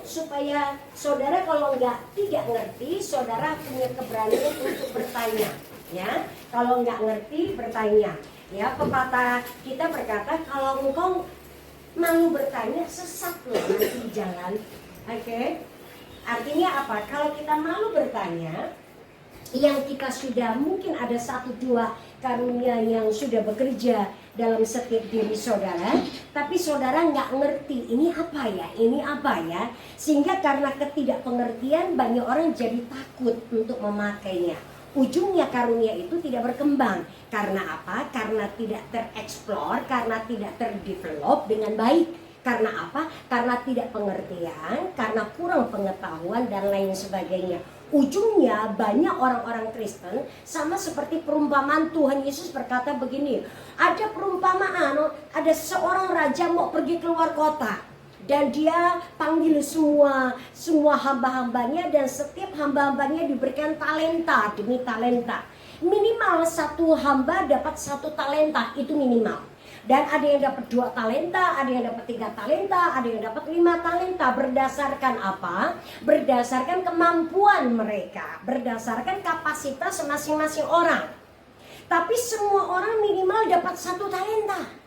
supaya saudara kalau tidak ngerti, saudara punya keberanian untuk bertanya. Ya, kalau nggak ngerti bertanya. Ya, pepatah kita berkata kalau engkau malu bertanya, sesat loh nanti di jalan. Oke? Artinya apa? Kalau kita malu bertanya, yang kita sudah mungkin ada 1-2 karunia yang sudah bekerja dalam setiap diri saudara, tapi saudara nggak ngerti ini apa ya, sehingga karena ketidakpengertian banyak orang jadi takut untuk memakainya. Ujungnya karunia itu tidak berkembang. Karena apa? Karena tidak tereksplor, karena tidak terdevelop dengan baik. Karena apa? Karena tidak pengertian, karena kurang pengetahuan dan lain sebagainya. Ujungnya banyak orang-orang Kristen sama seperti perumpamaan Tuhan Yesus berkata begini. Ada perumpamaan, ada seorang raja mau pergi keluar kota. Dan dia panggil semua hamba-hambanya, dan setiap hamba-hambanya diberikan talenta demi talenta. Minimal satu hamba dapat 1 talenta, itu minimal. Dan ada yang dapat 2 talenta, ada yang dapat 3 talenta, ada yang dapat 5 talenta. Berdasarkan apa? Berdasarkan kemampuan mereka, berdasarkan kapasitas masing-masing orang. Tapi semua orang minimal dapat 1 talenta.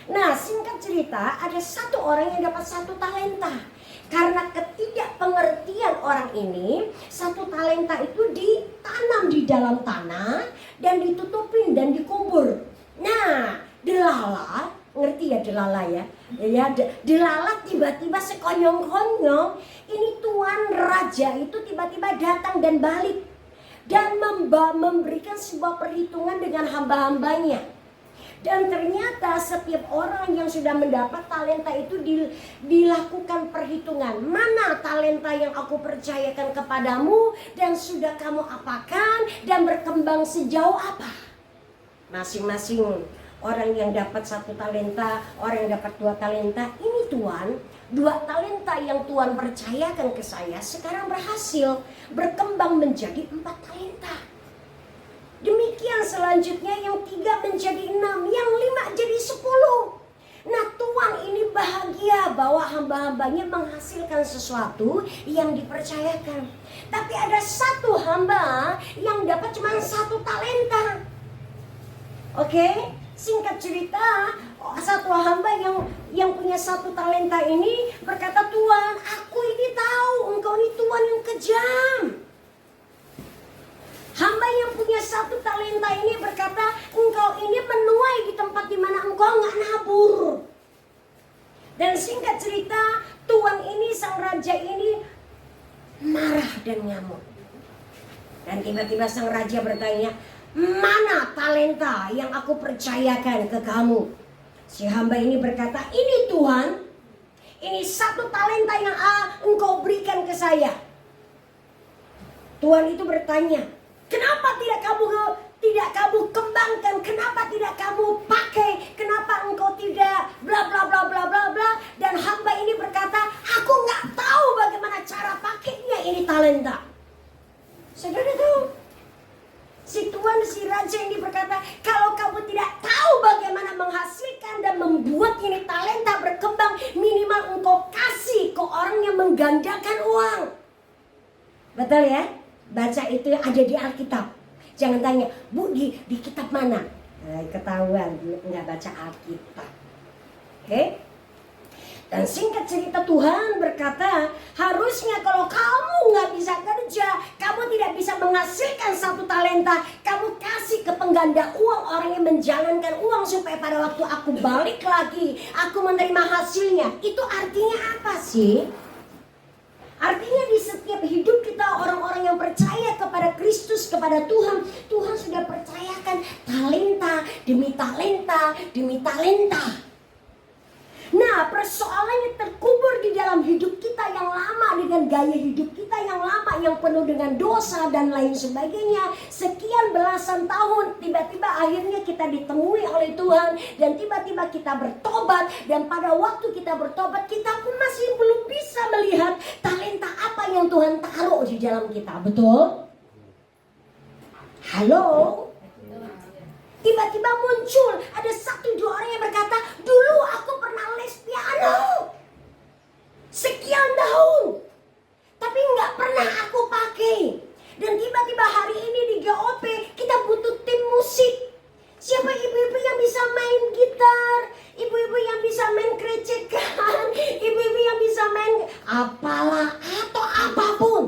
Nah, singkat cerita, ada 1 orang yang dapat 1 talenta. Karena ketidakpengertian orang ini, 1 talenta itu ditanam di dalam tanah dan ditutupin dan dikubur. Nah, delala, ngerti ya delala ya? Ya, delala tiba-tiba sekonyong-konyong, ini tuan raja itu tiba-tiba datang dan balik dan memberikan sebuah perhitungan dengan hamba-hambanya. Dan ternyata setiap orang yang sudah mendapat talenta itu dilakukan perhitungan. Mana talenta yang aku percayakan kepadamu dan sudah kamu apakan dan berkembang sejauh apa? Masing-masing orang yang dapat 1 talenta, orang yang dapat 2 talenta. Ini Tuan, 2 talenta yang Tuan percayakan ke saya sekarang berhasil berkembang menjadi 4 talenta. Demikian selanjutnya yang 3 menjadi 6, yang 5 jadi 10. Nah, Tuhan ini bahagia bahwa hamba-hambanya menghasilkan sesuatu yang dipercayakan. Tapi ada 1 hamba yang dapat cuma 1 talenta. Oke, singkat cerita, 1 hamba yang punya 1 talenta ini berkata, Tuhan, aku ini tahu engkau ini Tuhan yang kejam. Hamba yang punya 1 talenta ini berkata, engkau ini menuai di tempat di mana engkau nggak nabur. Dan singkat cerita, tuan ini, sang raja ini marah dan ngamuk. Dan tiba-tiba sang raja bertanya, mana talenta yang aku percayakan ke kamu? Si hamba ini berkata, ini Tuhan, ini 1 talenta yang engkau berikan ke saya. Tuhan itu bertanya, kenapa tidak kamu kembangkan? Kenapa tidak kamu pakai? Kenapa engkau tidak bla bla bla bla bla bla? Dan hamba ini berkata, aku nggak tahu bagaimana cara pakainya ini talenta. Saudara tahu? Si tuan, si raja ini berkata, kalau kamu tidak tahu bagaimana menghasilkan dan membuat ini talenta berkembang, minimal engkau kasih ke orang yang menggandakan uang. Betul ya? Baca itu ada di Alkitab. Jangan tanya, Bu, di kitab mana? Ketahuan nggak baca Alkitab. Oke? Dan singkat cerita, Tuhan berkata, harusnya kalau kamu nggak bisa kerja, kamu tidak bisa menghasilkan 1 talenta, kamu kasih ke pengganda uang, orang yang menjalankan uang, supaya pada waktu aku balik lagi, aku menerima hasilnya. Itu artinya apa sih? Artinya di setiap hidup kita, orang-orang yang percaya kepada Kristus, kepada Tuhan, Tuhan sudah percayakan talenta demi talenta demi talenta. Nah, persoalannya terkubur di dalam hidup kita yang lama, dengan gaya hidup kita yang lama, yang penuh dengan dosa dan lain sebagainya. Sekian belasan tahun, tiba-tiba akhirnya kita ditemui oleh Tuhan, dan tiba-tiba kita bertobat. Dan pada waktu kita bertobat, kita pun masih belum bisa melihat talenta apa yang Tuhan taruh di dalam kita. Betul? Halo? Tiba-tiba muncul ada 1-2 orang yang berkata, dulu aku pernah les piano sekian tahun, apalah atau apapun.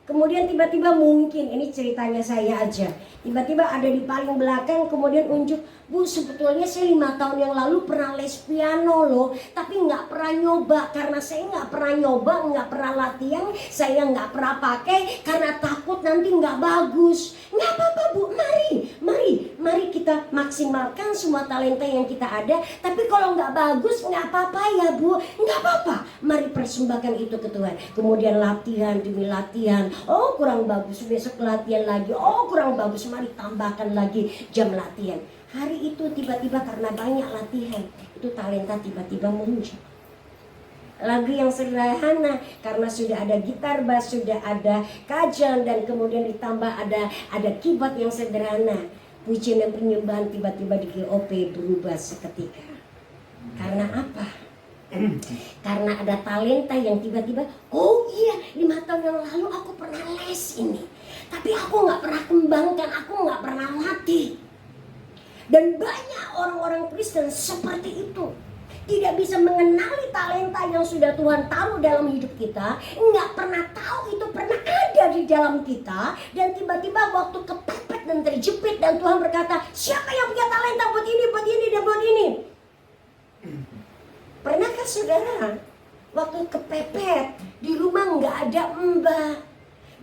Kemudian tiba-tiba mungkin, ini ceritanya saya aja, tiba-tiba ada di paling belakang kemudian unjuk, Bu sebetulnya saya 5 tahun yang lalu pernah les piano loh, tapi nggak pernah nyoba karena saya nggak pernah nyoba, nggak pernah latihan, saya nggak pernah pakai karena takut nanti nggak bagus. Nggak apa-apa Bu, mari kita maksimalkan semua talenta yang kita ada. Tapi kalau nggak bagus nggak apa-apa ya Bu, nggak apa-apa. Mari persembahkan itu ke Tuhan. Kemudian latihan demi latihan. Oh kurang bagus, besok latihan lagi. Oh kurang bagus, mari tambahkan lagi jam latihan. Hari itu tiba-tiba karena banyak latihan, itu talenta tiba-tiba muncul. Lagu yang sederhana karena sudah ada gitar bass, sudah ada kajang, dan kemudian ditambah ada keyboard yang sederhana. Pujian dan penyembahan tiba-tiba di GOP berubah seketika. Karena apa? Karena ada talenta yang tiba-tiba, oh iya 5 tahun yang lalu aku pernah les ini, tapi aku nggak pernah kembangkan, aku nggak pernah latih. Dan banyak orang-orang Kristen seperti itu, tidak bisa mengenali talenta yang sudah Tuhan taruh dalam hidup kita, nggak pernah tahu itu pernah ada di dalam kita, dan tiba-tiba waktu kepepet dan terjepit dan Tuhan berkata, siapa yang punya talenta buat ini, buat ini, dan buat ini? Pernahkah saudara waktu kepepet di rumah nggak ada mbak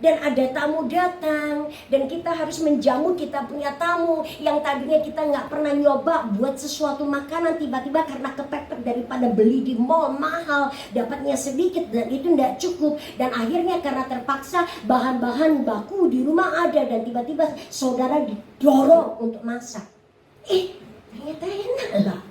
dan ada tamu datang dan kita harus menjamu, kita punya tamu yang tadinya kita nggak pernah nyoba buat sesuatu makanan, tiba-tiba karena kepepet daripada beli di mall mahal dapatnya sedikit dan itu nggak cukup, dan akhirnya karena terpaksa bahan-bahan baku di rumah ada dan tiba-tiba saudara didorong untuk masak, ternyata enak lah.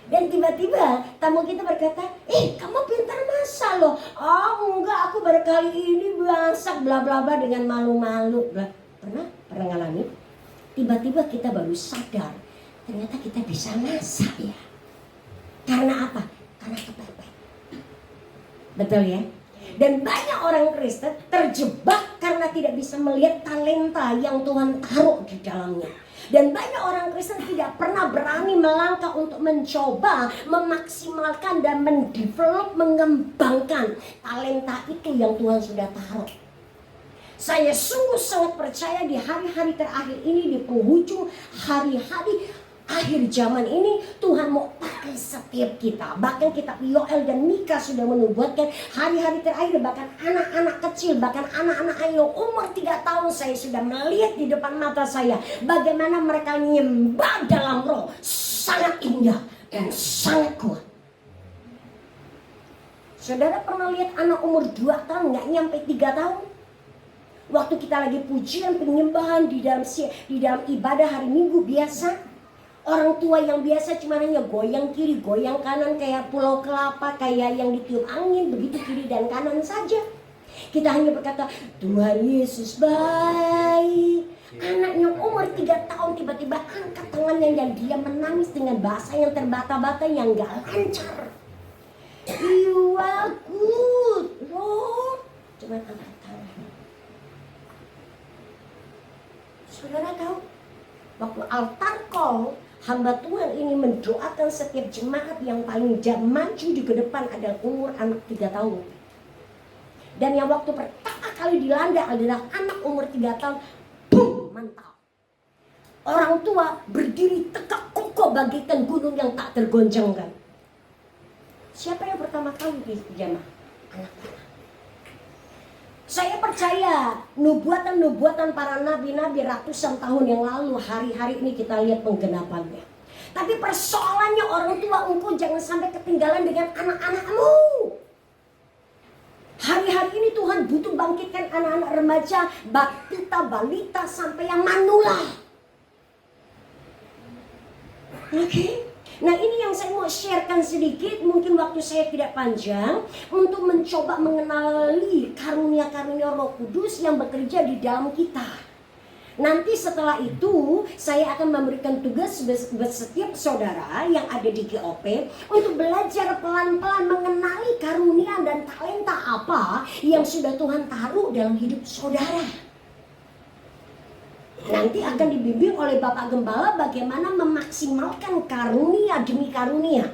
Dan tiba-tiba tamu kita berkata, kamu pintar masak loh. Oh enggak, aku baru kali ini masak bla bla bla dengan malu-malu. Pernah ngalami? Tiba-tiba kita baru sadar, ternyata kita bisa masak ya. Karena apa? Karena kepepet. Betul ya? Dan banyak orang Kristen terjebak karena tidak bisa melihat talenta yang Tuhan taruh di dalamnya. Dan banyak orang Kristen tidak pernah berani melangkah untuk mencoba, memaksimalkan dan mendevelop, mengembangkan talenta itu yang Tuhan sudah taruh. Saya sungguh sangat percaya di hari-hari terakhir ini, di penghujung hari-hari akhir zaman ini, Tuhan mau pakai setiap kita. Bahkan kitab Yoel dan Mika sudah menubuatkan hari-hari terakhir, bahkan anak-anak kecil, bahkan anak-anak yang umur 3 tahun, saya sudah melihat di depan mata saya bagaimana mereka menyembah dalam roh, sangat indah dan sangat kuat. Saudara pernah lihat anak umur 2 tahun nggak nyampe 3 tahun? Waktu kita lagi pujian penyembahan di dalam ibadah hari Minggu biasa, orang tua yang biasa cuma hanya goyang kiri, goyang kanan kayak pulau kelapa, kayak yang ditiup angin, begitu kiri dan kanan saja. Kita hanya berkata, Tuhan Yesus baik. Anak yang umur 3 tahun tiba-tiba angkat tangannya dan dia menangis dengan bahasa yang terbata-bata yang gak lancar. You are good, Lord. Cuma angkat tangan. Saudara tahu, waktu altar call, hamba Tuhan ini mendoakan setiap jemaat yang paling maju di depan adalah umur anak 3 tahun. Dan yang waktu pertama kali dilanda adalah anak umur 3 tahun. Boom, mantap. Orang tua berdiri tegak kokoh bagaikan gunung yang tak tergoncangkan. Siapa yang pertama kali di jemaah? Anak-anak. Saya percaya nubuatan-nubuatan para nabi-nabi ratusan tahun yang lalu, hari-hari ini kita lihat penggenapannya. Tapi persoalannya orang tua, engkau jangan sampai ketinggalan dengan anak-anakmu. Hari-hari ini Tuhan butuh bangkitkan anak-anak remaja, balita sampai yang manula. Oke? Nah ini yang saya mau sharekan sedikit, mungkin waktu saya tidak panjang, untuk mencoba mengenali karunia-karunia Roh Kudus yang bekerja di dalam kita. Nanti setelah itu saya akan memberikan tugas buat setiap saudara yang ada di GOP untuk belajar pelan-pelan mengenali karunia dan talenta apa yang sudah Tuhan taruh dalam hidup saudara. Nanti akan dibimbing oleh Bapak Gembala bagaimana memaksimalkan karunia demi karunia.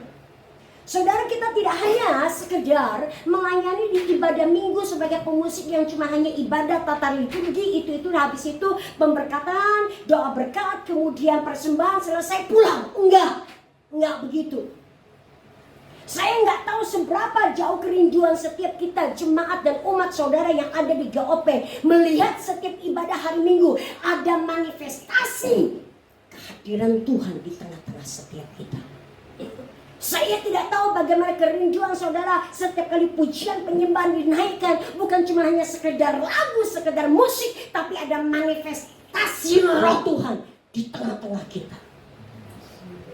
Saudara, kita tidak hanya sekedar melayani di ibadah minggu sebagai pemusik yang cuma hanya ibadah tata liturgi, itu habis itu pemberkatan, doa berkat, kemudian persembahan, selesai pulang. Enggak begitu. Saya nggak tahu seberapa jauh kerinduan setiap kita jemaat dan umat saudara yang ada di GOP melihat setiap ibadah hari Minggu ada manifestasi kehadiran Tuhan di tengah-tengah setiap kita. Saya tidak tahu bagaimana kerinduan saudara setiap kali pujian penyembahan dinaikkan, bukan cuma hanya sekedar lagu, sekedar musik, tapi ada manifestasi roh Tuhan di tengah-tengah kita.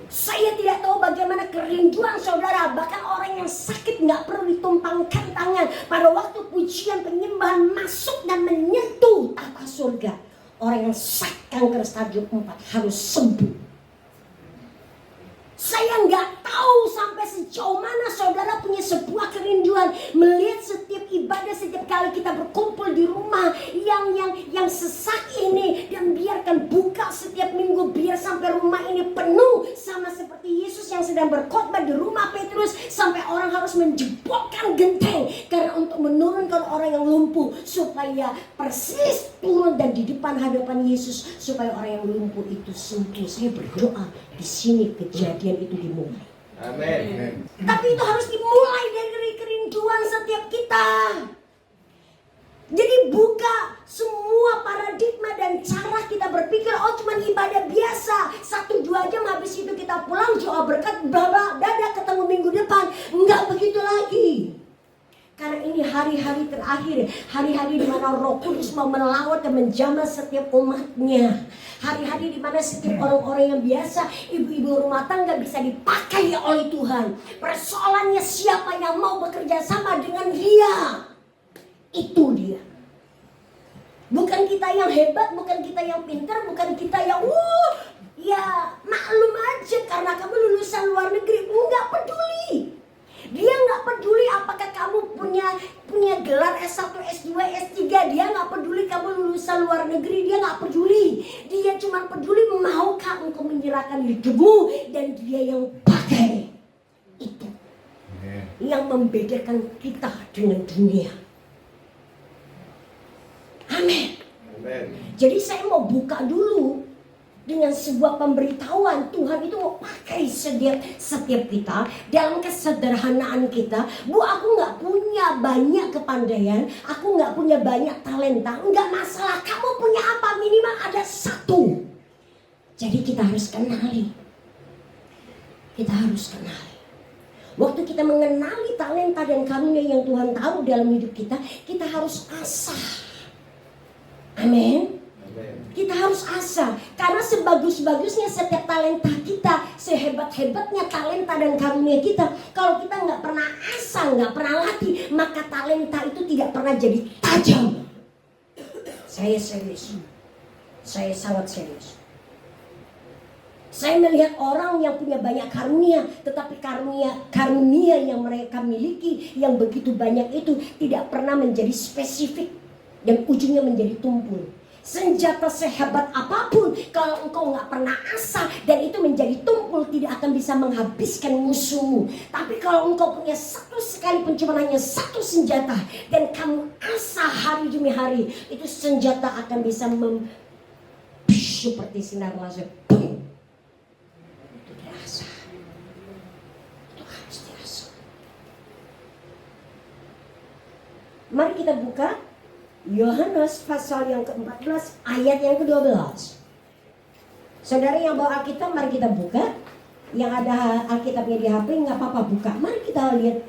Saya tidak tahu bagaimana kerinduan saudara, bahkan orang yang sakit nggak perlu ditumpangkan tangan. Pada waktu pujian penyembahan masuk dan menyentuh tata surga, orang yang sakit kanker stadium 4 harus sembuh. Saya nggak tahu sampai sejauh mana saudara punya sebuah kerinduan melihat setiap ibadah, setiap kali kita berkumpul di rumah yang sesak ini, dan biarkan buka setiap minggu, biar sampai rumah ini penuh sama seperti Yesus yang sedang berkhotbah di rumah Petrus, sampai orang harus menjebolkan genteng karena untuk menurunkan orang yang lumpuh supaya persis turun dan di depan hadapan Yesus supaya orang yang lumpuh itu sembuh. Saya berdoa di sini kejadian itu dimulai. Amin. Tapi itu harus dimulai dari kerinduan setiap kita. Jadi buka semua paradigma dan cara kita berpikir, oh cuma ibadah biasa 1-2 jam habis itu kita pulang, doa berkat, dadah ketemu minggu depan. Enggak begitu lagi. Karena ini hari-hari terakhir, hari-hari di mana Roh Kudus mau melawat dan menjamah setiap umatnya. Hari-hari di mana setiap orang-orang yang biasa, ibu-ibu rumah tangga bisa dipakai oleh Tuhan. Persoalannya siapa yang mau bekerja sama dengan Dia. Itu Dia. Bukan kita yang hebat, bukan kita yang pintar, bukan kita yang ya maklum aja karena kamu lulusan luar negeri. Enggak peduli. Dia nggak peduli apakah kamu punya gelar S1, S2, S3. Dia nggak peduli kamu lulusan luar negeri. Dia nggak peduli. Dia cuma peduli maukah engkau menyerahkan hidupmu, dan Dia yang pakai. Itu yang membedakan kita dengan dunia. Amin. Jadi saya mau buka dulu dengan sebuah pemberitahuan. Tuhan itu mau pakai setiap kita dalam kesederhanaan kita. Bu, aku nggak punya banyak kepandaian, aku nggak punya banyak talenta. Nggak masalah, kamu punya apa? Minimal ada satu. Jadi kita harus kenali. Kita harus kenali. Waktu kita mengenali talenta dan karunia yang Tuhan taruh dalam hidup kita, kita harus asah. Amin. Kita harus asah, karena sebagus-bagusnya setiap talenta kita, sehebat-hebatnya talenta dan karunia kita, kalau kita nggak pernah asah, nggak pernah latih, maka talenta itu tidak pernah jadi tajam. Saya serius, saya sangat serius. Saya melihat orang yang punya banyak karunia, tetapi karunia yang mereka miliki yang begitu banyak itu tidak pernah menjadi spesifik dan ujungnya menjadi tumpul. Senjata sehebat apapun, kalau engkau nggak pernah asah dan itu menjadi tumpul, tidak akan bisa menghabiskan musuhmu. Tapi kalau engkau punya satu sekalipun, cuma hanya satu senjata, dan kamu asah hari demi hari, itu senjata akan bisa seperti sinar laser. Itu diasah. Itu harus diasah. Mari kita buka Yohanes pasal yang ke-14 ayat yang ke-12. Saudara yang bawa Alkitab, mari kita buka. Yang ada Alkitabnya di HP, nggak apa-apa buka. Mari kita lihat.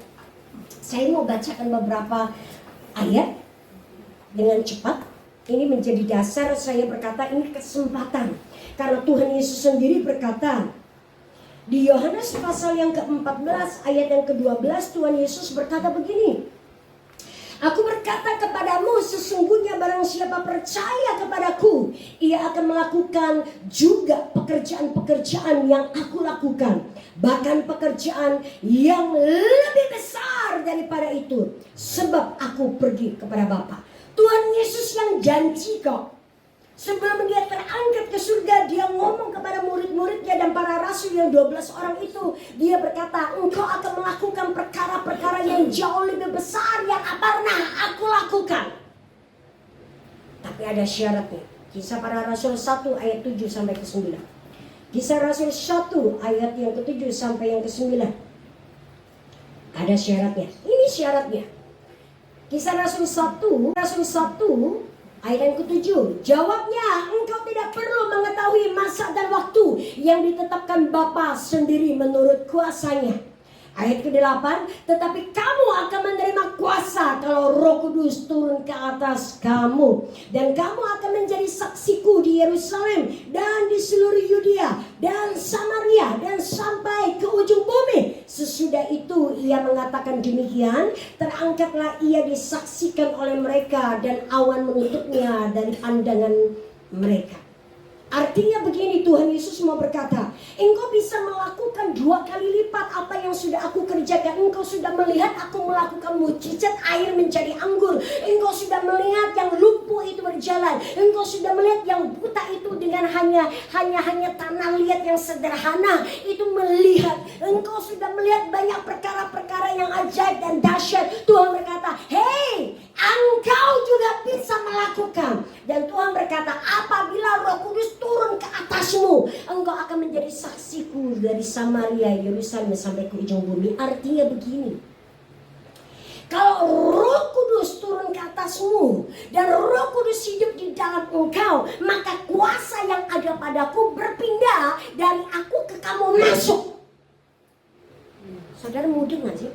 Saya mau bacakan beberapa ayat dengan cepat. Ini menjadi dasar saya berkata ini kesempatan. Karena Tuhan Yesus sendiri berkata di Yohanes pasal yang ke-14 ayat yang ke-12, Tuhan Yesus berkata begini. Aku berkata kepadamu, sesungguhnya barang siapa percaya kepadaku, ia akan melakukan juga pekerjaan-pekerjaan yang aku lakukan. Bahkan pekerjaan yang lebih besar daripada itu. Sebab aku pergi kepada Bapa. Tuhan Yesus yang janji kok. Sebelum dia terangkat ke surga, dia ngomong kepada murid-muridnya dan para rasul yang 12 orang itu. Dia berkata, engkau akan melakukan perkara-perkara yang jauh lebih besar yang pernah aku lakukan. Tapi ada syaratnya. Kisah para Rasul 1 ayat 7 sampai ke 9. Kisah Rasul 1 ayat yang ke-7 sampai yang ke-9. Ada syaratnya. Ini syaratnya. Kisah Rasul 1 ayat yang ke-7. Jawabnya, engkau tidak perlu mengetahui masa dan waktu yang ditetapkan Bapa sendiri menurut kuasanya. Ayat ke-8, tetapi kamu akan menerima kuasa kalau Roh Kudus turun ke atas kamu. Dan kamu akan menjadi saksiku di Yerusalem dan di seluruh Yudea dan Samaria dan sampai ke ujung bumi. Sesudah itu ia mengatakan demikian, terangkatlah ia disaksikan oleh mereka dan awan menutupnya dari pandangan mereka. Artinya begini, Tuhan Yesus mau berkata, engkau bisa melakukan 2 kali lipat apa yang sudah aku kerjakan. Engkau sudah melihat aku melakukan mukjizat air menjadi anggur. Engkau sudah melihat yang lumpuh itu berjalan. Engkau sudah melihat yang buta itu dengan hanya tanah liat yang sederhana itu melihat. Engkau sudah melihat banyak perkara-perkara yang ajaib dan dahsyat. Tuhan berkata, hei, engkau juga bisa melakukan. Dan Tuhan berkata, apabila Roh Kudus turun ke atasmu, engkau akan menjadi saksiku dari Samaria, Yerusalem sampai ke ujung bumi. Artinya begini, kalau Roh Kudus turun ke atasmu dan Roh Kudus hidup di dalam engkau, maka kuasa yang ada padaku berpindah dari aku ke kamu masuk. Saudara mudah gak sih?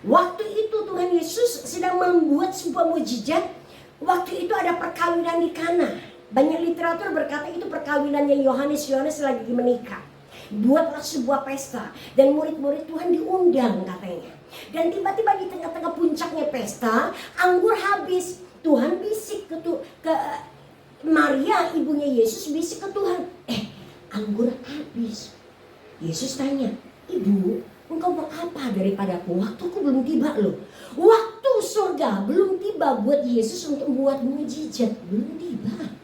Waktu itu Tuhan Yesus sedang membuat sebuah mukjizat. Waktu itu ada perkawinan di Kana. Banyak literatur berkata itu perkawinannya Yohanes lagi menikah. Buatlah sebuah pesta dan murid-murid Tuhan diundang katanya. Dan tiba-tiba di tengah-tengah puncaknya pesta, anggur habis. Tuhan bisik ke Maria, ibunya Yesus, bisik ke Tuhan, anggur habis. Yesus tanya, Ibu, engkau mau apa daripadaku? Waktuku belum tiba loh. Waktu surga belum tiba buat Yesus untuk membuat mujizat, belum tiba.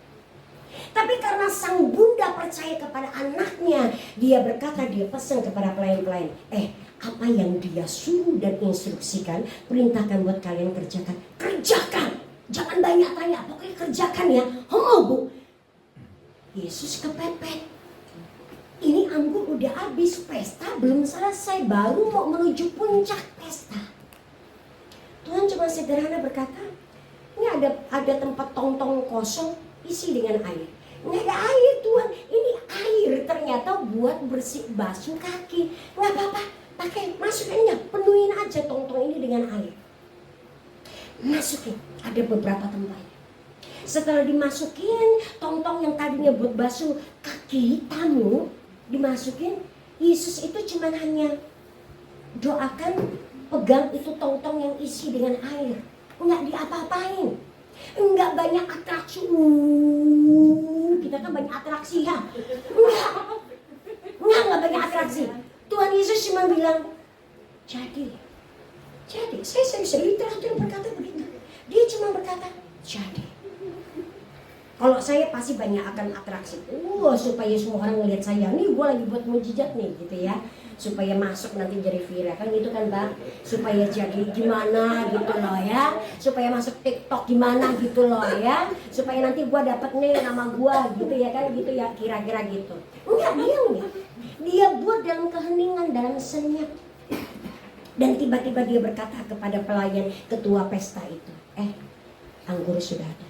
Tapi karena sang bunda percaya kepada anaknya, dia berkata, dia pesan kepada pelayan-pelayan, apa yang dia suruh dan instruksikan, perintahkan buat kalian kerjakan. Kerjakan, jangan banyak tanya, pokoknya kerjakan ya. Bu, Yesus kepepet. Ini anggur udah habis, pesta belum selesai, baru mau menuju puncak pesta. Tuhan cuma sederhana berkata, ini ada tempat tong-tong kosong, isi dengan air. Nggak ada air Tuhan, ini air ternyata buat bersih basuh kaki. Nggak apa-apa, pakai, masukin aja, penuhin aja tong-tong ini dengan air. Masukin, ada beberapa tempat. Setelah dimasukin, tong-tong yang tadinya buat basuh kaki tamu, dimasukin, Yesus itu cuma hanya doakan, pegang itu tong-tong yang isi dengan air. Enggak diapa-apain, enggak banyak atraksi. Kita kan banyak atraksi ya. Enggak banyak atraksi. Tuhan Yesus cuma bilang, jadi saya literatur berkata begitu. Dia cuma berkata, jadi. Kalau saya pasti banyak akan atraksi. Supaya semua orang ngelihat saya. Nih gue lagi buat mujizat nih gitu ya. Supaya masuk nanti jadi viral. Kan gitu kan Bang. Supaya jadi gimana gitu loh ya. Supaya masuk TikTok gimana gitu loh ya. Supaya nanti gue dapet nih nama gue gitu ya kan. Gitu ya kira-kira gitu. Enggak, dia enggak. Dia buat dalam keheningan, dalam senyap. Dan tiba-tiba dia berkata kepada pelayan ketua pesta itu. Anggur sudah ada.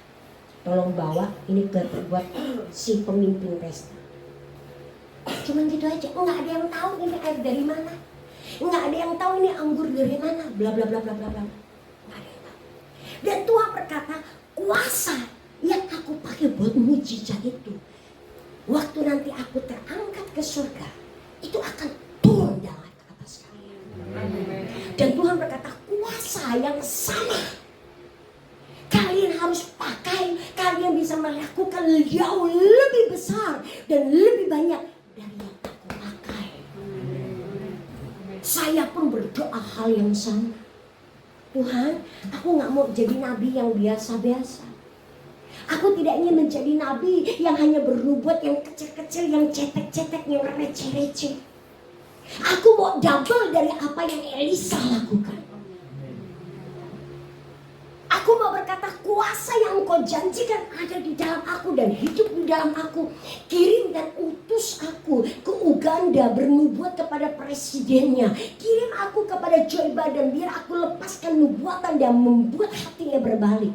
Tolong bawa ini buat si pemimpin pesta. Cuman gitu aja, nggak ada yang tahu ini air dari mana, nggak ada yang tahu ini anggur dari mana, bla bla bla bla bla bla, nggak ada yang tahu. Dan Tuhan berkata, kuasa yang aku pakai buat mujizat itu, waktu nanti aku terangkat ke surga, itu akan turun dalam ke atas kalian. Dan Tuhan berkata, kuasa yang sama kalian harus pakai, kalian bisa melakukan jauh lebih besar dan lebih banyak dari yang aku pakai. Saya pun berdoa hal yang sama. Tuhan, aku gak mau jadi nabi yang biasa-biasa. Aku tidak ingin menjadi nabi yang hanya bernubuat yang kecil-kecil, yang cetek-cetek, yang receh-receh. Aku mau double dari apa yang Elisa lakukan. Aku mau berkata, kuasa yang engkau janjikan ada di dalam aku dan hidup di dalam aku. Kirim dan utus aku ke Uganda bernubuat kepada presidennya. Kirim aku kepada Joe Biden biar aku lepaskan nubuatan dan membuat hatinya berbalik.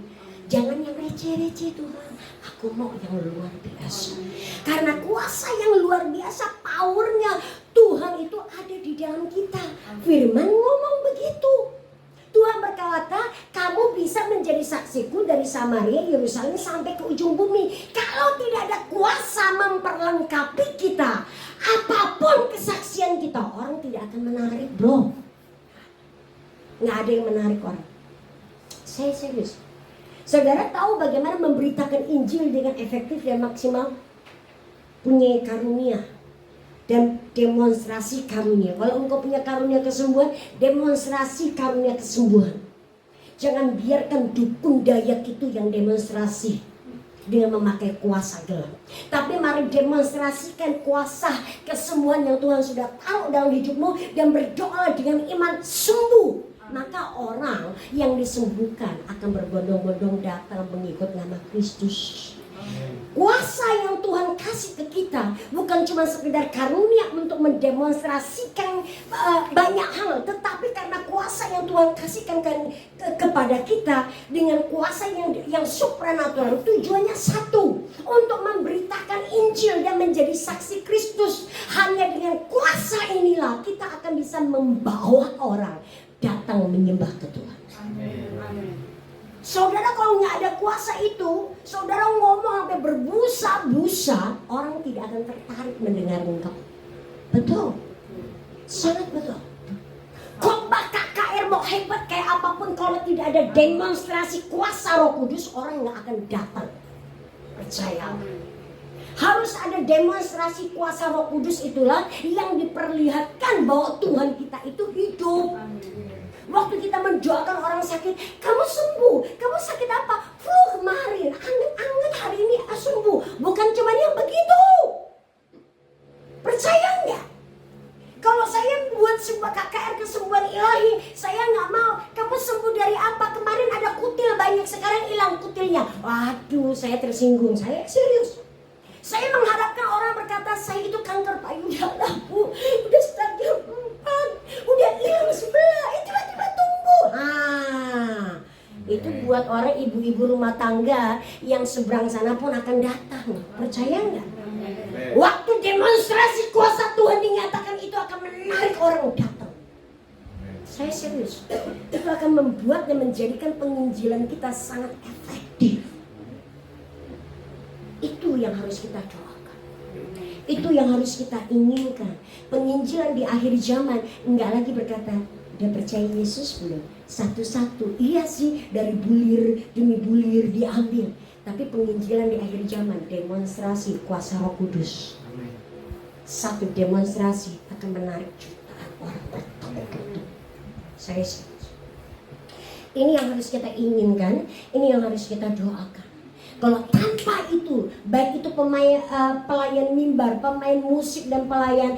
Jangan yang receh-receh Tuhan. Aku mau yang luar biasa. Karena kuasa yang luar biasa, powernya Tuhan itu ada di dalam kita. Firman ngomong begitu. Tuhan berkata, kamu bisa menjadi saksiku dari Samaria, Yerusalem sampai ke ujung bumi. Kalau tidak ada kuasa memperlengkapi kita, apapun kesaksian kita, orang tidak akan menarik, bro. Nggak ada yang menarik orang. Saya serius. Saudara tahu bagaimana memberitakan Injil dengan efektif dan maksimal? Punya karunia dan demonstrasi karunia. Kalau engkau punya karunia kesembuhan, demonstrasi karunia kesembuhan. Jangan biarkan dukun dayak itu yang demonstrasi dengan memakai kuasa gelap. Tapi mari demonstrasikan kuasa kesembuhan yang Tuhan sudah taruh dalam hidupmu dan berdoa dengan iman sembuh. Maka orang yang disembuhkan akan berbondong-bondong datang mengikut nama Kristus. Kuasa yang Tuhan kasih ke kita bukan cuma sekedar karunia untuk mendemonstrasikan banyak hal, tetapi karena kuasa yang Tuhan kasihkan kepada kita dengan kuasa yang supranatural, tujuannya satu, untuk memberitakan Injil dan menjadi saksi Kristus. Hanya dengan kuasa inilah kita akan bisa membawa orang datang menyembah ke Tuhan. Amin. Saudara, kalau nggak ada kuasa itu, saudara ngomong sampai berbusa-busa, orang tidak akan tertarik mendengar engkau. Betul, sangat betul. Khotbah KKR mau hebat kayak apapun, kalau tidak ada demonstrasi kuasa Roh Kudus, orang nggak akan datang. Percaya. Harus ada demonstrasi kuasa Roh Kudus, itulah yang diperlihatkan bahwa Tuhan kita itu hidup. Waktu kita mendoakan orang sakit, kamu sembuh. Kamu sakit apa? Flu kemarin, anget-anget, hari ini sembuh. Bukan cuma yang begitu. Percaya nggak? Kalau saya buat sebuah KKR kesembuhan ilahi, saya nggak mau. Kamu sembuh dari apa? Kemarin ada kutil banyak, sekarang hilang kutilnya. Waduh, saya tersinggung. Saya serius. Saya mengharapkan orang berkata, saya itu kanker payudara, Bu. Udah stadium 4, udah hilang sebelah, tiba-tiba tumbuh. Itu buat orang ibu-ibu rumah tangga yang seberang sana pun akan datang. Percaya nggak? Waktu demonstrasi kuasa Tuhan dinyatakan, itu akan menarik orang datang. Saya serius. Itu akan membuat dan menjadikan penginjilan kita sangat efektif. Itu yang harus kita doakan. Itu yang harus kita inginkan. Penginjilan di akhir zaman enggak lagi berkata, udah percaya Yesus belum? Satu-satu. Iya sih, dari bulir demi bulir diambil. Tapi penginjilan di akhir zaman, demonstrasi kuasa Roh Kudus. Satu demonstrasi akan menarik jutaan orang bertobat. Saya serius. Ini yang harus kita inginkan, ini yang harus kita doakan. Kalau tanpa itu, baik itu pelayan mimbar, pemain musik dan pelayan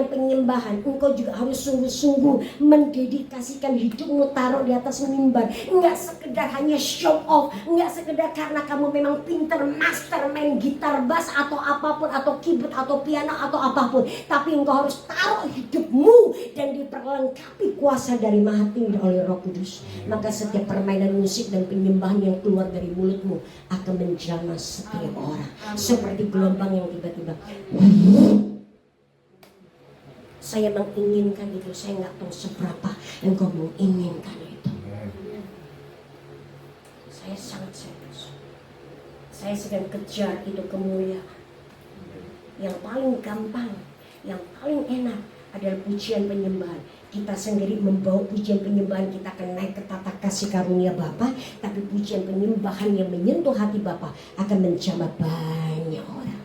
penyembahan, engkau juga harus sungguh-sungguh mendedikasikan hidupmu taruh di atas mimbar. Enggak sekedar hanya show off, enggak sekedar karena kamu memang pinter master main gitar bass atau apapun, atau keyboard atau piano atau apapun, tapi engkau harus taruh hidupmu dan diperlengkapi kuasa dari Maha Tinggi oleh Roh Kudus. Maka setiap permainan musik dan penyembahan yang keluar dari mulutmu akan menjamah setiap orang seperti gelombang yang tiba-tiba. Saya menginginkan itu. Saya nggak tahu seberapa engkau menginginkan itu. Saya sangat serius. Saya sedang kejar itu kemuliaan. Yang paling gampang, yang paling enak adalah pujian penyembahan. Kita sendiri membawa pujian penyembahan, kita akan naik ke tata kasih karunia Bapa. Tapi pujian penyembahan yang menyentuh hati Bapa akan menjamah banyak orang.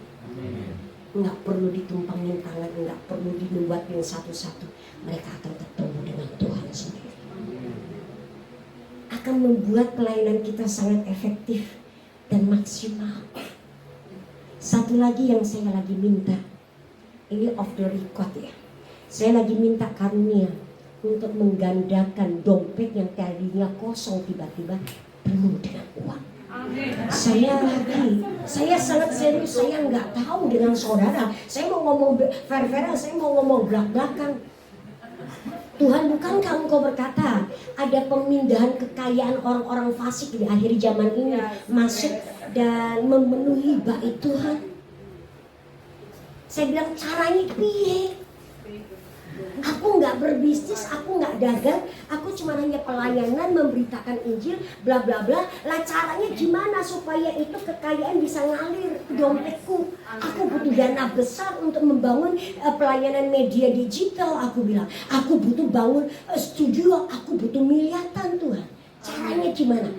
Nggak perlu ditumpangin tangan, nggak perlu dinubuatin satu-satu. Mereka akan ketemu dengan Tuhan sendiri. Akan membuat pelayanan kita sangat efektif. dan maksimal. Satu lagi yang saya lagi minta, ini off the record ya. Saya lagi minta karunia untuk menggandakan dompet yang tadinya kosong tiba-tiba penuh dengan uang. Saya sangat serius, saya nggak tahu dengan saudara. Saya mau ngomong fair-fairan, saya mau ngomong belak-belakan. Tuhan, bukankah Engkau berkata ada pemindahan kekayaan orang-orang fasik di akhir zaman ini masuk dan memenuhi bait Tuhan? Saya bilang caranya piye? Aku nggak berbisnis, aku nggak dagang, aku cuma hanya pelayanan, memberitakan Injil, bla bla bla. Lah caranya gimana supaya itu kekayaan bisa ngalir ke dompetku? Aku butuh dana besar untuk membangun pelayanan media digital. Aku bilang, aku butuh bangun studio, aku butuh miliaran Tuhan. Caranya gimana?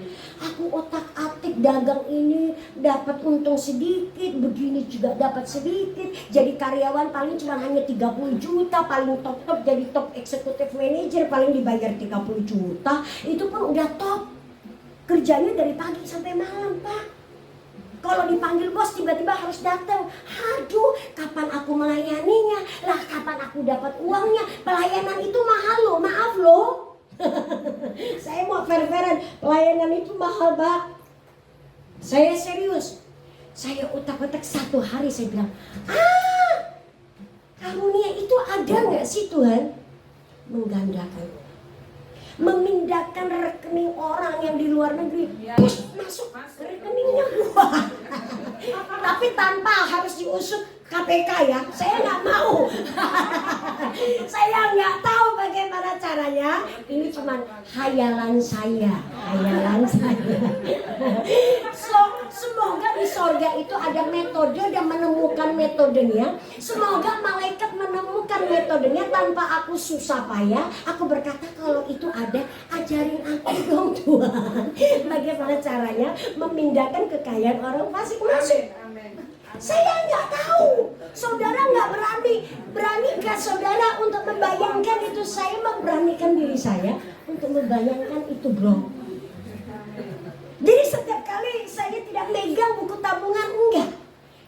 Aku otak-atik dagang ini dapat untung sedikit, begini juga dapat sedikit. Jadi karyawan paling cuma hanya 30 juta, paling top jadi top executive manager paling dibayar 30 juta. Itu pun udah top. Kerjanya dari pagi sampai malam, Pak. Kalau dipanggil bos tiba-tiba harus datang. Aduh, kapan aku melayaninya? Lah kapan aku dapat uangnya? Pelayanan itu mahal loh, maaf loh. Saya mau fair-fairan, pelayanan itu mahal, Pak. Saya serius. Saya utak-utak satu hari saya bilang, karunia itu ada nggak sih Tuhan? Menggandakan, memindahkan rekening orang yang di luar negeri, masuk ke rekeningnya gua. Tapi tanpa harus diusut KPK ya, saya nggak mau. Saya nggak tahu bagaimana caranya. Ini cuma hayalan saya. Semoga di sorga itu ada metode dan menemukan metodenya. Semoga malaikat menemukan metodenya tanpa aku susah payah. Aku berkata kalau itu ada, ajarin aku dong Tuhan. Bagaimana caranya memindahkan kekayaan orang fasik-fasik. Saya nggak tahu. Saudara nggak beranikah saudara untuk membayangkan itu? Saya memberanikan diri saya untuk membayangkan itu, bro. Jadi setiap kali saya tidak megang buku tabungan, enggak.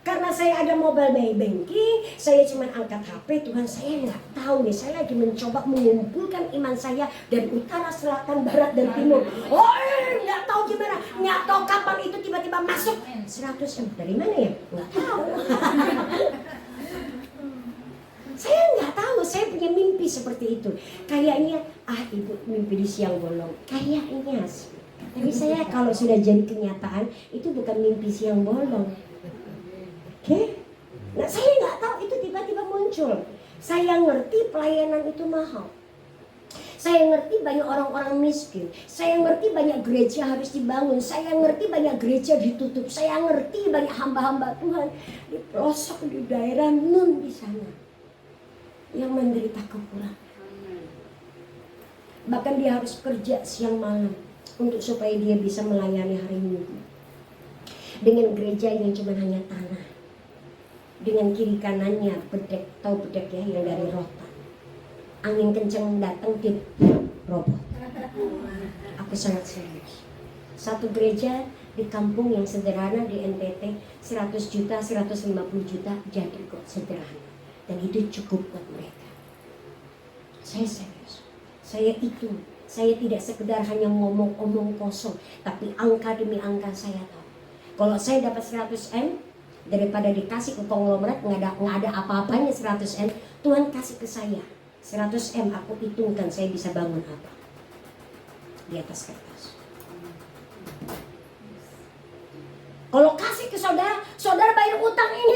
Karena saya ada mobile banking, saya cuma angkat HP. Tuhan, saya nggak tahu nih. Saya lagi mencoba mengumpulkan iman saya dari utara, selatan, barat, dan timur. Oh, nggak tahu gimana, nggak tahu kapan itu tiba-tiba masuk 100 dari mana ya? Nggak tahu. Saya nggak tahu. Saya punya mimpi seperti itu. Kayaknya, ibu mimpi di siang bolong. Kayaknya. Tapi saya kalau sudah jadi kenyataan, itu bukan mimpi siang bolong. Oke? Nah, saya nggak tahu itu tiba-tiba muncul. Saya ngerti pelayanan itu mahal. Saya ngerti banyak orang-orang miskin. Saya ngerti banyak gereja harus dibangun. Saya ngerti banyak gereja ditutup. Saya ngerti banyak hamba-hamba Tuhan di pelosok di daerah Nun di sana yang menderita kekurangan. Bahkan dia harus kerja siang malam untuk supaya dia bisa melayani hari Minggu. Dengan gereja yang cuma hanya tanah. Dengan kiri kanannya bedek, tahu bedek ya, yang dari rotan. Angin kencang datang dia roboh. Aku sangat serius. Satu gereja di kampung yang sederhana di NTT 100 juta, 150 juta jadi kok sederhana. Dan itu cukup buat mereka. Saya serius. Saya hitung. Saya tidak sekedar hanya ngomong-ngomong kosong, tapi angka demi angka saya tahu. Kalau saya dapat 100M, daripada dikasih ke konglomerat nggak ada apa-apanya 100M, Tuhan kasih ke saya 100M, aku hitungkan saya bisa bangun apa di atas kertas. Kalau kasih ke saudara, saudara bayar utang ini,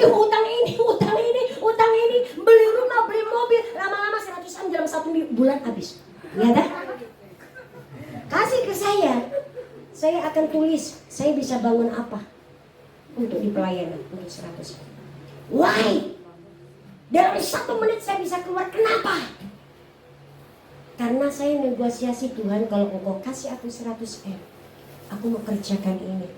beli rumah, beli mobil, lama-lama 100M dalam 1 bulan habis, ya kan? Kasih ke saya akan tulis saya bisa bangun apa untuk di pelayanan untuk 100. Why? Dalam 1 menit saya bisa keluar. Kenapa? Karena saya negosiasi, Tuhan kalau Engkau kasih aku 100M, aku mau kerjakan ini.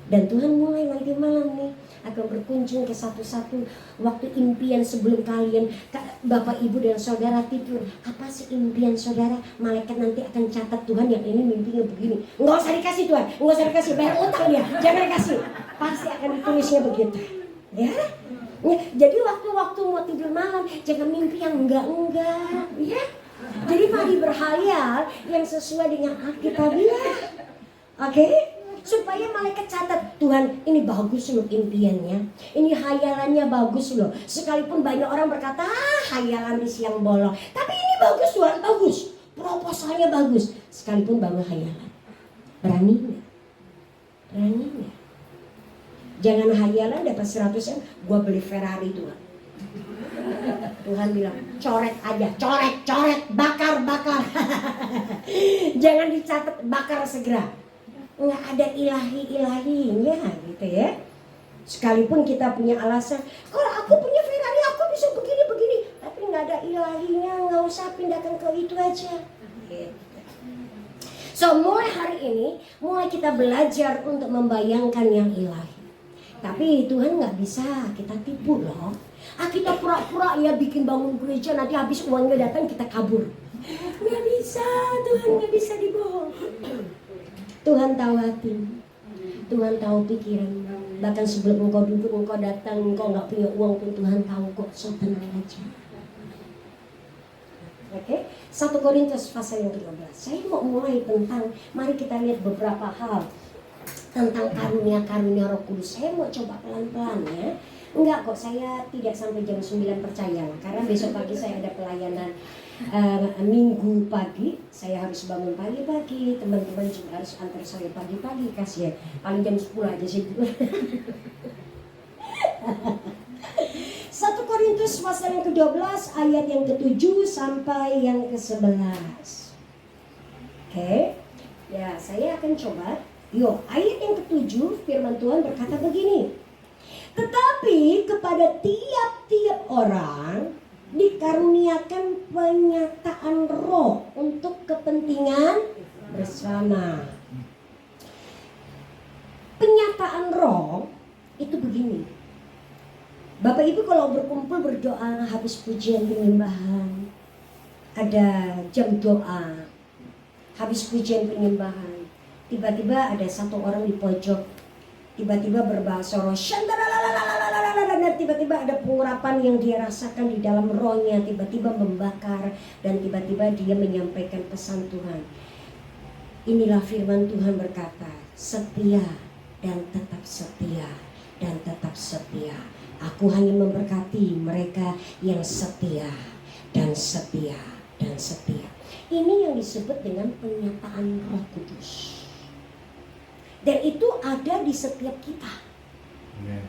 Dan Tuhan mulai nanti malam nih akan berkunjung ke satu-satu waktu impian sebelum kalian Bapak Ibu dan Saudara tidur. Apa sih impian Saudara? Malaikat nanti akan catat, Tuhan yang ini mimpinya begini. Nggak usah dikasih Tuhan, nggak usah dikasih, bayar utang dia, jangan dikasih. Pasti akan ditulisnya begitu. Ya? Jadi waktu-waktu mau tidur malam jangan mimpi yang enggak, ya. Jadi mari berhayal yang sesuai dengan Alkitabiah. Oke? Supaya malaikat catat, Tuhan ini bagus loh impiannya, ini hayalannya bagus loh. Sekalipun banyak orang berkata hayalan di siang bolong, tapi ini bagus Tuhan, bagus, proposalnya bagus. Sekalipun bangun hayalan, berani nggak? Berani nggak? Jangan hayalan dapat 100 M, gua beli Ferrari Tuhan. Tuhan bilang coret aja, coret, bakar. Jangan dicatat, bakar segera. Nggak ada ilahinya gitu ya. Sekalipun kita punya alasan, kalau aku punya Ferrari aku bisa begini, tapi nggak ada ilahinya, nggak usah pindahkan ke itu aja. So mulai hari ini, mulai kita belajar untuk membayangkan yang ilahi. Tapi Tuhan nggak bisa kita tipu loh. Kita pura-pura ya bikin bangun gereja, nanti habis uangnya datang kita kabur. Nggak bisa, Tuhan nggak bisa dibohong. Tuhan tahu hati, Tuhan tahu pikiran. Bahkan sebelum engkau duduk, engkau datang, engkau nggak punya uang pun Tuhan tahu kok. So tenang aja. Oke, 1 Korintus pasal yang ke-12. Saya mau mulai tentang, mari kita lihat beberapa hal tentang karunia-karunia Roh Kudus. Saya mau coba pelan-pelan ya. Enggak kok, saya tidak sampai jam 9 percaya, karena besok pagi saya ada pelayanan minggu pagi. Saya harus bangun pagi-pagi, teman-teman juga harus antar saya pagi-pagi, kasih ya, paling jam 10 aja sih. 1 Korintus pasal yang ke-12 ayat yang ke-7 sampai yang ke-11. Oke, ya saya akan coba. Ayat yang ke-7 firman Tuhan berkata begini. Tetapi kepada tiap-tiap orang dikaruniakan penyataan roh untuk kepentingan bersama. Penyataan roh itu begini. Bapak Ibu kalau berkumpul berdoa habis pujian penyembahan, ada jam doa, habis pujian penyembahan, tiba-tiba ada satu orang di pojok, tiba-tiba berbahasa roh, dan tiba-tiba ada pengurapan yang dia rasakan di dalam rohnya, tiba-tiba membakar, dan tiba-tiba dia menyampaikan pesan Tuhan. Inilah firman Tuhan berkata, setia dan tetap setia dan tetap setia. Aku hanya memberkati mereka yang setia dan setia dan setia. Ini yang disebut dengan penyataan Roh Kudus. Dan itu ada di setiap kita.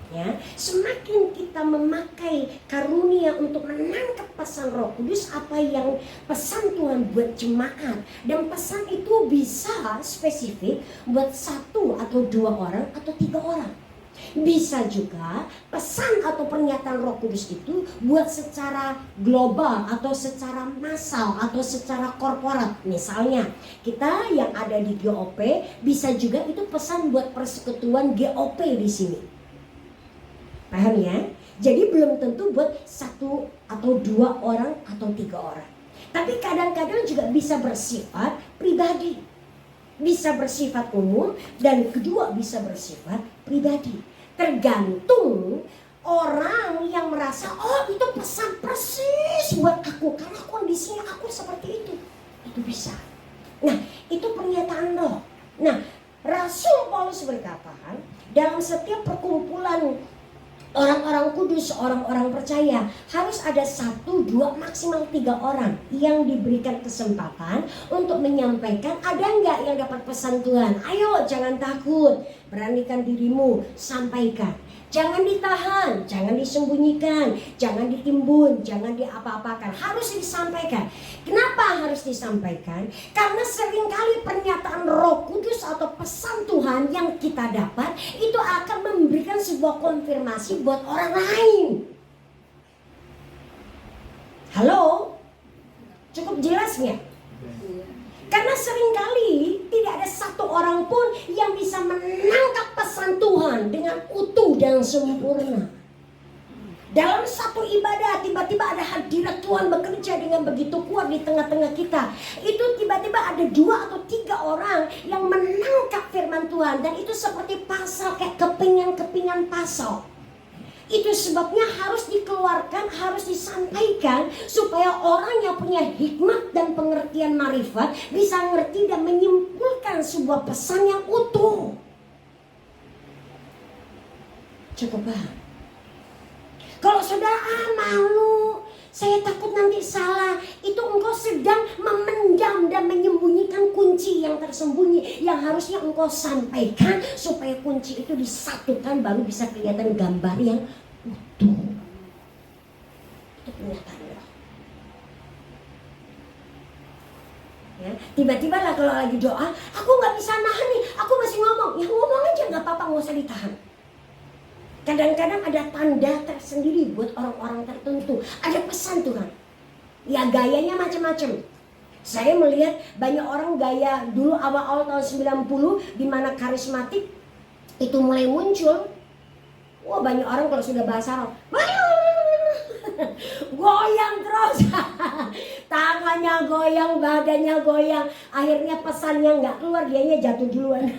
Ya, semakin kita memakai karunia untuk menangkap pesan Roh Kudus, apa yang pesan Tuhan buat jemaat, dan pesan itu bisa spesifik buat 1 atau 2 orang atau 3 orang. Bisa juga pesan atau pernyataan Roh Kudus itu buat secara global atau secara massal atau secara korporat. Misalnya kita yang ada di GOP, bisa juga itu pesan buat persekutuan GOP di sini. Paham ya? Jadi belum tentu buat 1 atau 2 orang atau 3 orang. Tapi kadang-kadang juga bisa bersifat pribadi, bisa bersifat umum, dan kedua bisa bersifat pribadi. Tergantung orang yang merasa, oh itu pesan persis buat aku, karena kondisinya aku seperti itu. Itu bisa. Nah, itu pernyataan roh. Nah, Rasul Paulus berkata, dalam setiap perkumpulan orang-orang kudus, orang-orang percaya, harus ada 1, 2, maksimal 3 orang yang diberikan kesempatan untuk menyampaikan. Ada nggak yang dapat pesan Tuhan? Ayo, jangan takut, beranikan dirimu, sampaikan. Jangan ditahan, jangan disembunyikan, jangan ditimbun, jangan diapa-apakan. Harus disampaikan. Kenapa harus disampaikan? Karena seringkali pernyataan Roh Kudus atau pesan Tuhan yang kita dapat itu akan memberikan sebuah konfirmasi buat orang lain. Halo? Cukup jelas nggak? Karena seringkali tidak ada satu orang pun yang bisa menangkap pesan Tuhan dengan utuh dan sempurna. Dalam satu ibadah tiba-tiba ada hadirat Tuhan bekerja dengan begitu kuat di tengah-tengah kita. Itu tiba-tiba ada 2 atau 3 orang yang menangkap firman Tuhan. Dan itu seperti pasal, kayak kepingan-kepingan pasal. Itu sebabnya harus dikeluarkan, harus disampaikan supaya orang yang punya hikmat dan pengertian marifat bisa ngerti dan menyimpulkan sebuah pesan yang utuh. Cukup paham? Kalau saudara malu, saya takut nanti salah, itu engkau sedang memendam dan menyembunyikan kunci yang tersembunyi yang harusnya engkau sampaikan supaya kunci itu disatukan baru bisa kelihatan gambar yang utuh. Itu pernyataan Allah. Ya, tiba-tiba lah kalau lagi doa, aku nggak bisa nahan nih, aku masih ngomong. Ya ngomong aja, nggak apa-apa, nggak usah ditahan. Kadang-kadang ada tanda tersendiri buat orang-orang tertentu. Ada pesan Tuhan. Ya gayanya macam-macam. Saya melihat banyak orang gaya dulu awal-awal tahun 90 di mana karismatik itu mulai muncul. Wah, banyak orang kalau sudah bahasa Arab goyang terus. Tangannya goyang, badannya goyang. Akhirnya pesannya nggak keluar, dianya jatuh duluan.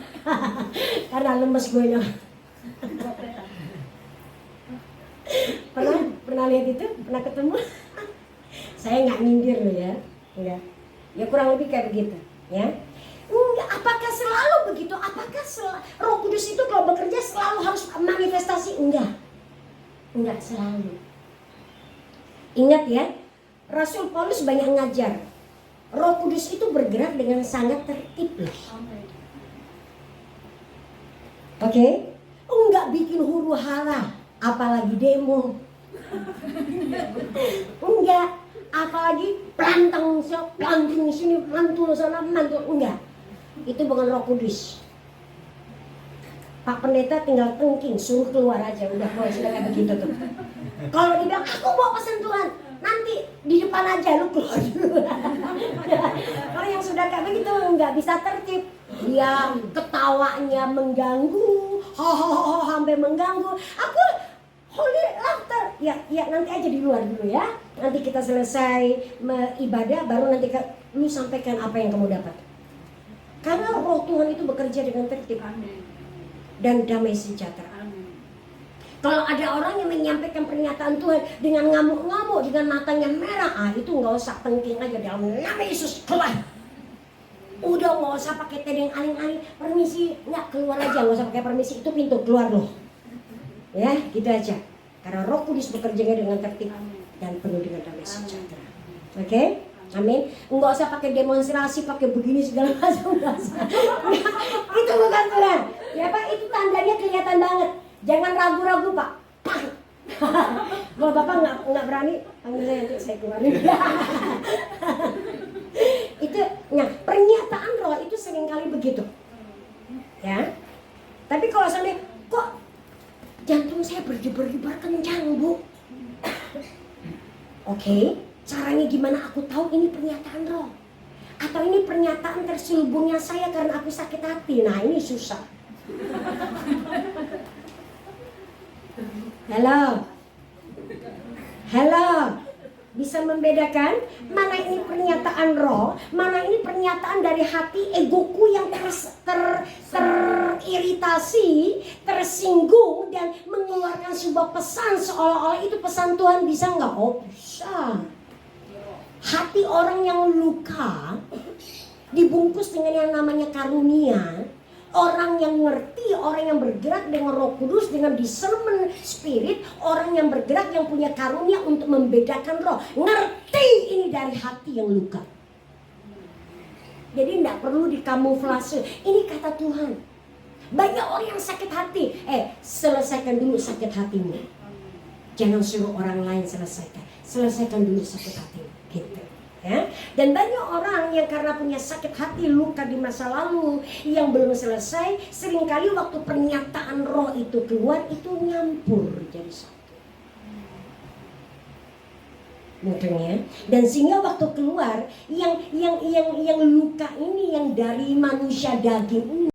Karena lemes goyang. Pernah lihat itu? Pernah ketemu? Saya nggak nyindir loh ya. Enggak. Ya kurang lebih kayak begitu, ya. Enggak, apakah selalu begitu? Apakah Roh Kudus itu kalau bekerja selalu harus manifestasi? Enggak selalu. Ingat ya, Rasul Paulus banyak ngajar. Roh Kudus itu bergerak dengan sangat tertib loh. Oke? Enggak bikin huru hara, apalagi demo. Enggak, apalagi plantang sini, mantul sana, mantul. Enggak. Itu bukan Roh Kudus. Pak Pendeta tinggal tengking, suruh keluar aja. Udah mulai sudah kayak begitu tuh. Kalau dia bilang, aku bawa pesan Tuhan, nanti di depan aja, lu keluar dulu. Kalau yang sudah kayak begitu nggak bisa tertib. Dia ketawanya mengganggu, ho sampai mengganggu. Aku holy laughter. Ya nanti aja di luar dulu ya. Nanti kita selesai ibadah, baru nanti lu sampaikan apa yang kamu dapat. Karena Roh Tuhan itu bekerja dengan tertib. Amin. Dan damai sejahtera. Kalau ada orang yang menyampaikan pernyataan Tuhan dengan ngamuk-ngamuk, dengan matanya merah, itu nggak usah penting aja dalam nama Yesus, keluar. Udah nggak usah pakai tedeng aling-aling, permisi, nggak, keluar aja, nggak usah pakai permisi, itu pintu keluar loh. Ya, gitu aja. Karena Roh Kudus bekerja dengan tertib dan penuh dengan damai sejahtera. Oke? Amin. Nggak usah pakai demonstrasi, pakai begini segala macam, nggak usah. Itu bukan Tuhan. Ya Pak, itu tandanya kelihatan banget. Jangan ragu-ragu Pak. Kalau Bapak nggak berani, panggil saya nanti saya keluarin. Itu, nah pernyataan Roh itu seringkali begitu. Ya. Tapi kalau sampai kok jantung saya berdebar-debar kencang Bu. Oke, caranya gimana aku tahu ini pernyataan Roh? Atau ini pernyataan terselubungnya saya karena aku sakit hati? Nah ini susah. Halo, bisa membedakan mana ini pernyataan Roh, mana ini pernyataan dari hati egoku yang teriritasi, tersinggung dan mengeluarkan sebuah pesan seolah-olah itu pesan Tuhan. Bisa nggak? Oh bisa. Hati orang yang luka dibungkus dengan yang namanya karunia. Orang yang ngerti, orang yang bergerak dengan Roh Kudus, dengan discernment spirit, orang yang bergerak yang punya karunia untuk membedakan roh, ngerti ini dari hati yang luka. Jadi tidak perlu dikamuflase. Ini kata Tuhan. Banyak orang yang sakit hati. Selesaikan dulu sakit hatimu. Jangan suruh orang lain selesaikan. Selesaikan dulu sakit hatimu. Gitu. Ya? Dan banyak orang yang karena punya sakit hati, luka di masa lalu yang belum selesai, seringkali waktu pernyataan Roh itu keluar, itu nyampur jadi satu. mudengnya. Dan sehingga waktu keluar yang luka ini yang dari manusia daging ini